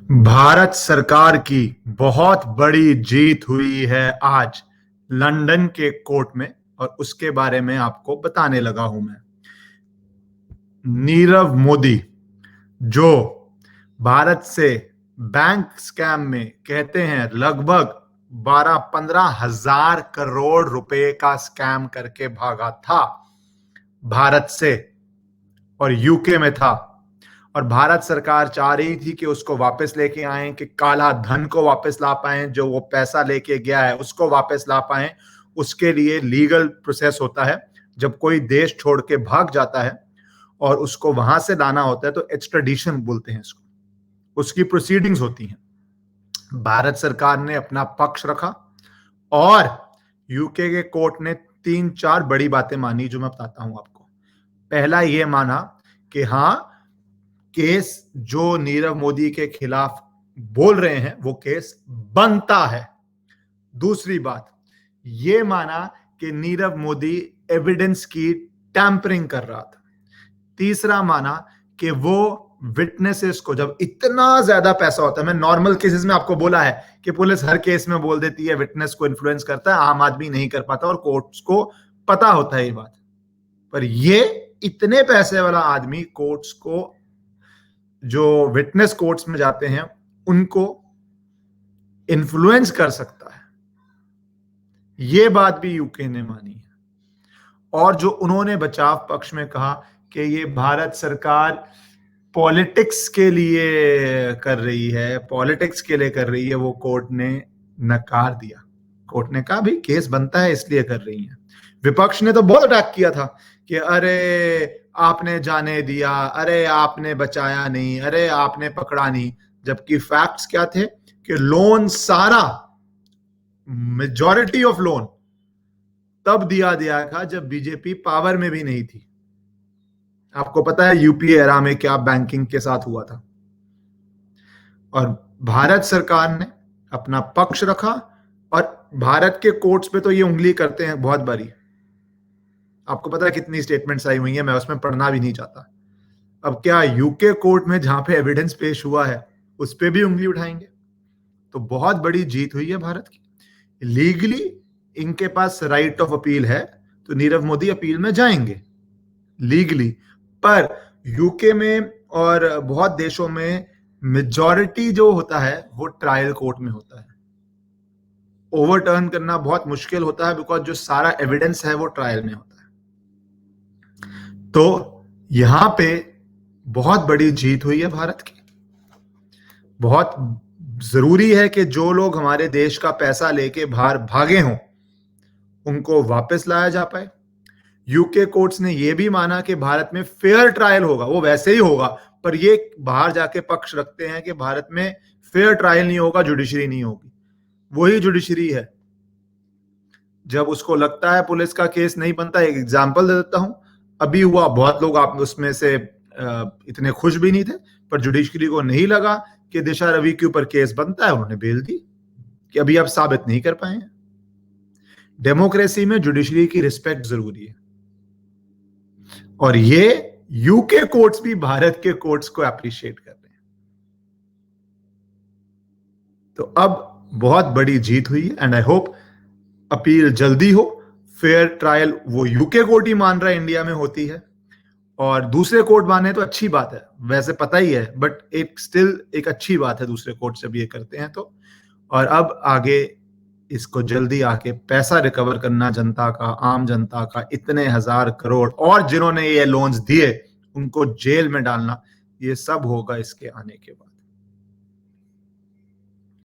भारत सरकार की बहुत बड़ी जीत हुई है आज लंदन के कोर्ट में और उसके बारे में आपको बताने लगा हूं मैं। नीरव मोदी जो भारत से बैंक स्कैम में कहते हैं लगभग 12-15 हजार करोड़ रुपए का स्कैम करके भागा था भारत से और यूके में था। और भारत सरकार चाह रही थी कि उसको वापस लेके आए, कि काला धन को वापस ला पाए, जो वो पैसा लेके गया है उसको वापस ला पाए। उसके लिए लीगल प्रोसेस होता है। जब कोई देश छोड़ के भाग जाता है और उसको वहां से लाना होता है तो एक्स्ट्राडिशन बोलते हैं इसको, उसकी प्रोसीडिंग्स होती हैं। भारत सरकार ने अपना पक्ष रखा और यूके के कोर्ट ने 3-4 बड़ी बातें मानी जो मैं बताता हूं आपको। पहला ये माना कि हाँ, केस जो नीरव मोदी के खिलाफ बोल रहे हैं वो केस बनता है। दूसरी बात ये माना कि नीरव मोदी एविडेंस की टैंपरिंग कर रहा था। तीसरा माना कि वो विटनेसेस को, जब इतना ज्यादा पैसा होता है, मैं नॉर्मल केसेस में आपको बोला है कि पुलिस हर केस में बोल देती है विटनेस को इन्फ्लुएंस करता है, आम आदमी नहीं कर पाता और कोर्ट्स को पता होता है ये बात। पर ये इतने पैसे वाला आदमी कोर्ट्स को, जो विटनेस कोर्ट्स में जाते हैं उनको इन्फ्लुएंस कर सकता है। ये बात भी यूके ने मानी है। और जो उन्होंने बचाव पक्ष में कहा कि ये भारत सरकार पॉलिटिक्स के लिए कर रही है, पॉलिटिक्स के लिए कर रही है, वो कोर्ट ने नकार दिया। कोर्ट ने कहा भाई केस बनता है इसलिए कर रही है। विपक्ष ने तो बहुत अटैक किया था कि अरे आपने जाने दिया, अरे आपने बचाया नहीं, अरे आपने पकड़ा नहीं। जबकि फैक्ट्स क्या थे कि लोन सारा, मेजॉरिटी ऑफ लोन तब दिया था जब बीजेपी पावर में भी नहीं थी। आपको पता है यूपीए एरा में क्या बैंकिंग के साथ हुआ था। और भारत सरकार ने अपना पक्ष रखा और भारत के कोर्ट्स पे तो ये उंगली करते हैं बहुत बारी। आपको पता है कितनी स्टेटमेंट्स आई हुई हैं, मैं उसमें पढ़ना भी नहीं चाहता। अब क्या यूके कोर्ट में जहां पे एविडेंस पेश हुआ है उस पे भी उंगली उठाएंगे? तो बहुत बड़ी जीत हुई है भारत की। लीगली इनके पास राइट ऑफ अपील है तो नीरव मोदी अपील में जाएंगे लीगली। पर यूके में और बहुत देशों में मेजॉरिटी जो होता है वो ट्रायल कोर्ट में होता है। ओवरटर्न करना बहुत मुश्किल होता है बिकॉज जो सारा एविडेंस है वो ट्रायल में होता है। तो यहां पे बहुत बड़ी जीत हुई है भारत की। बहुत जरूरी है कि जो लोग हमारे देश का पैसा लेके बाहर भागे हों उनको वापस लाया जा पाए। यूके कोर्ट्स ने यह भी माना कि भारत में फेयर ट्रायल होगा, वो वैसे ही होगा, पर ये बाहर जाके पक्ष रखते हैं कि भारत में फेयर ट्रायल नहीं होगा, जुडिशरी नहीं होगी। वही जुडिशरी है। जब उसको लगता है पुलिस का केस नहीं बनता, एक एग्जांपल दे देता हूं, अभी हुआ, बहुत लोग आप उसमें से इतने खुश भी नहीं थे, पर जुडिशरी को नहीं लगा कि दिशा रवि के ऊपर केस बनता है, उन्होंने बेल दी कि अभी आप साबित नहीं कर पाए। डेमोक्रेसी में जुडिशरी की रिस्पेक्ट जरूरी है और ये यूके कोर्ट्स भी भारत के कोर्ट्स को अप्रिशिएट कर रहे हैं। तो अब बहुत बड़ी जीत हुई है एंड आई होप अपील जल्दी हो। फेयर ट्रायल वो यूके कोर्ट ही मान रहा है इंडिया में होती है और दूसरे कोर्ट माने तो अच्छी बात है, वैसे पता ही है, बट एक स्टिल एक अच्छी बात है दूसरे कोर्ट जब ये करते हैं तो। और अब आगे इसको जल्दी आके पैसा रिकवर करना जनता का, आम जनता का, इतने 1000 करोड़, और जिन्होंने ये लोन्स दिए उनको जेल में डालना, ये सब होगा इसके आने के बाद।